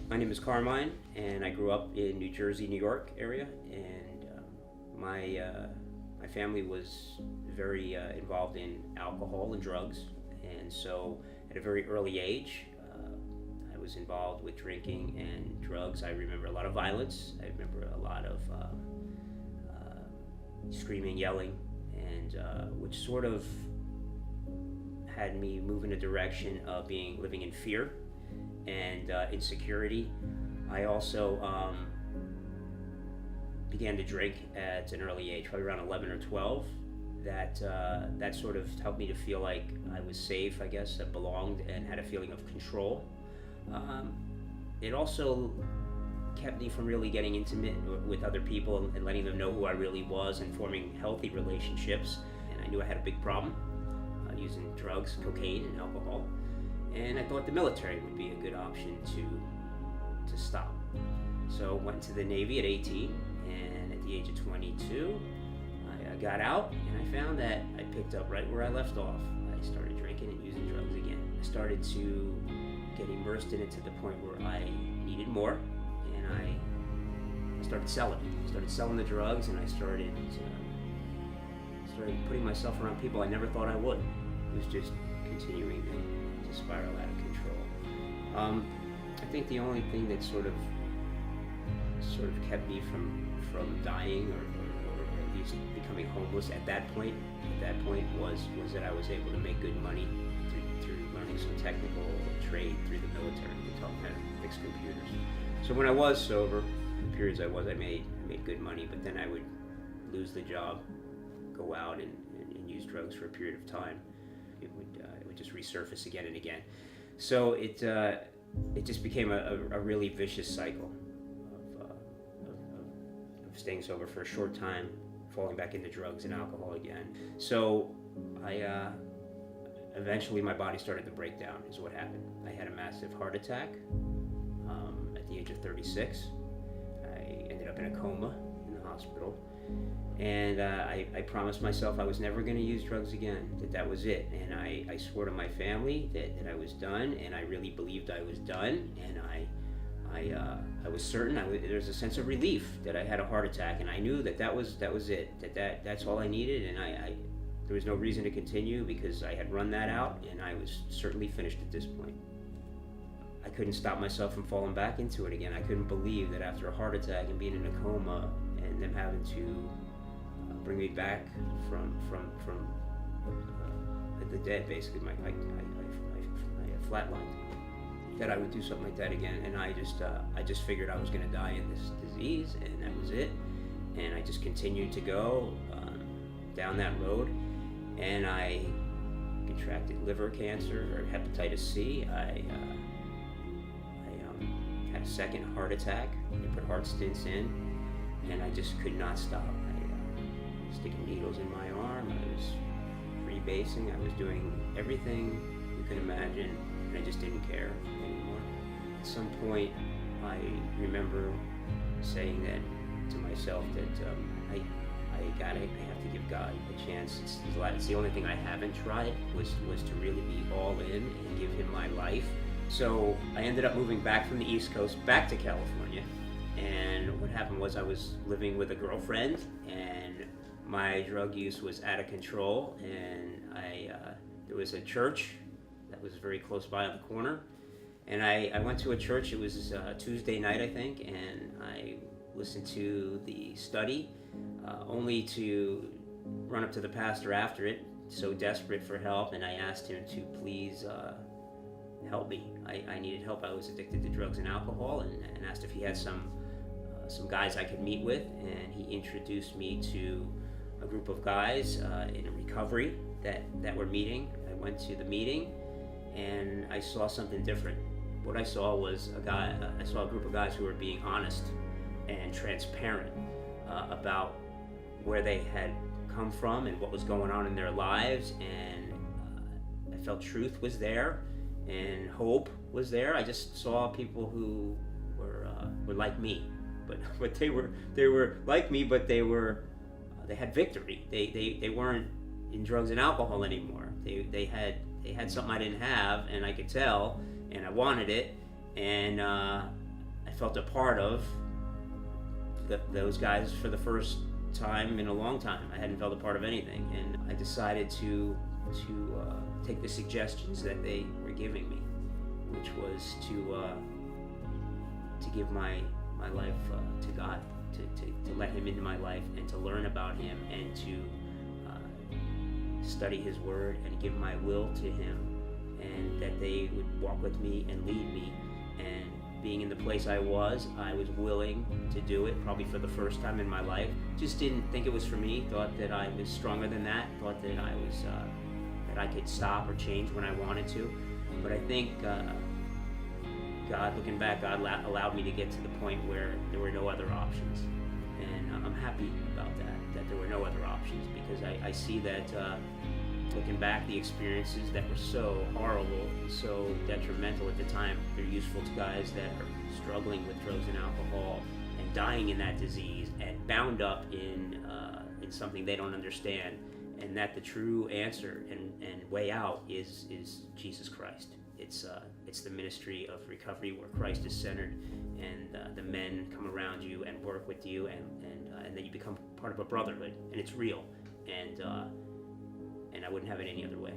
My name is Carmine, and I grew up in New Jersey, New York area, and my family was very involved in alcohol and drugs, and so at a very early age, I was involved with drinking and drugs. I remember a lot of violence. I remember a lot of screaming, yelling, and which sort of had me move in a direction of living in fear and insecurity. I also began to drink at an early age, probably around 11 or 12. That sort of helped me to feel like I was safe, I guess, I belonged and had a feeling of control. It also kept me from really getting intimate with other people and letting them know who I really was and forming healthy relationships. And I knew I had a big problem using drugs, cocaine, and alcohol. And I thought the military would be a good option to stop. So went to the Navy at 18, and at the age of 22, I got out, and I found that I picked up right where I left off. I started drinking and using drugs again. I started to get immersed in it to the point where I needed more, and I started selling. I started selling the drugs, and I started putting myself around people I never thought I would. It was just continuing to spiral out of control. I think the only thing that sort of kept me from dying or at least becoming homeless at that point was that I was able to make good money through learning some technical trade through the military. They taught me how to fix computers. So when I was sober, the periods I made good money, but then I would lose the job, go out and use drugs for a period of time. It would just resurface again and again. So it just became a really vicious cycle of staying sober for a short time, falling back into drugs and alcohol again. So eventually my body started to break down is what happened. I had a massive heart attack at the age of 36. I ended up in a coma in the hospital. And I promised myself I was never going to use drugs again, that was it. And I swore to my family that I was done, and I really believed I was done. And I was certain, there was a sense of relief that I had a heart attack, and I knew that was it, that's all I needed, and there was no reason to continue because I had run that out, and I was certainly finished at this point. I couldn't stop myself from falling back into it again. I couldn't believe that after a heart attack and being in a coma and them having to bring me back from the dead, basically, I flatlined, that I would do something like that again. And I just figured I was going to die in this disease, and that was it. And I just continued to go down that road, and I contracted liver cancer or hepatitis C. I had a second heart attack. They put heart stents in, and I just could not stop. Sticking needles in my arm, I was freebasing, I was doing everything you could imagine, and I just didn't care anymore. At some point, I remember saying that to myself that I have to give God a chance. It's the only thing I haven't tried was to really be all in and give Him my life. So I ended up moving back from the East Coast back to California, and what happened was I was living with a girlfriend, and my drug use was out of control, and there was a church that was very close by on the corner, and I went to a church. It was Tuesday night, I think, and I listened to the study, only to run up to the pastor after it, so desperate for help, and I asked him to please help me. I needed help. I was addicted to drugs and alcohol, and asked if he had some guys I could meet with, and he introduced me to a group of guys in a recovery that were meeting. I went to the meeting, and I saw something different. What I saw was I saw a group of guys who were being honest and transparent about where they had come from and what was going on in their lives, and I felt truth was there and hope was there. I just saw people who were like me, but they were like me, but they had victory. They weren't in drugs and alcohol anymore. They had something I didn't have, and I could tell, and I wanted it, and felt a part of those guys for the first time in a long time. I hadn't felt a part of anything, and I decided to take the suggestions that they were giving me, which was to give my life to God, to let Him into my life, and to learn about Him, and to study His Word and give my will to Him, and that they would walk with me and lead me. And being in the place I was willing to do it, probably for the first time in my life. Just didn't think it was for me, thought that I was stronger than that, thought that I was that I could stop or change when I wanted to. But I think God, looking back, God allowed me to get to the point where there were no other options. And I'm happy about that there were no other options, because I see that looking back, the experiences that were so horrible, so detrimental at the time, they're useful to guys that are struggling with drugs and alcohol and dying in that disease and bound up in something they don't understand, and that the true answer and way out is Jesus Christ. It's the ministry of recovery where Christ is centered, and the men come around you and work with you, and then you become part of a brotherhood, and it's real, and I wouldn't have it any other way.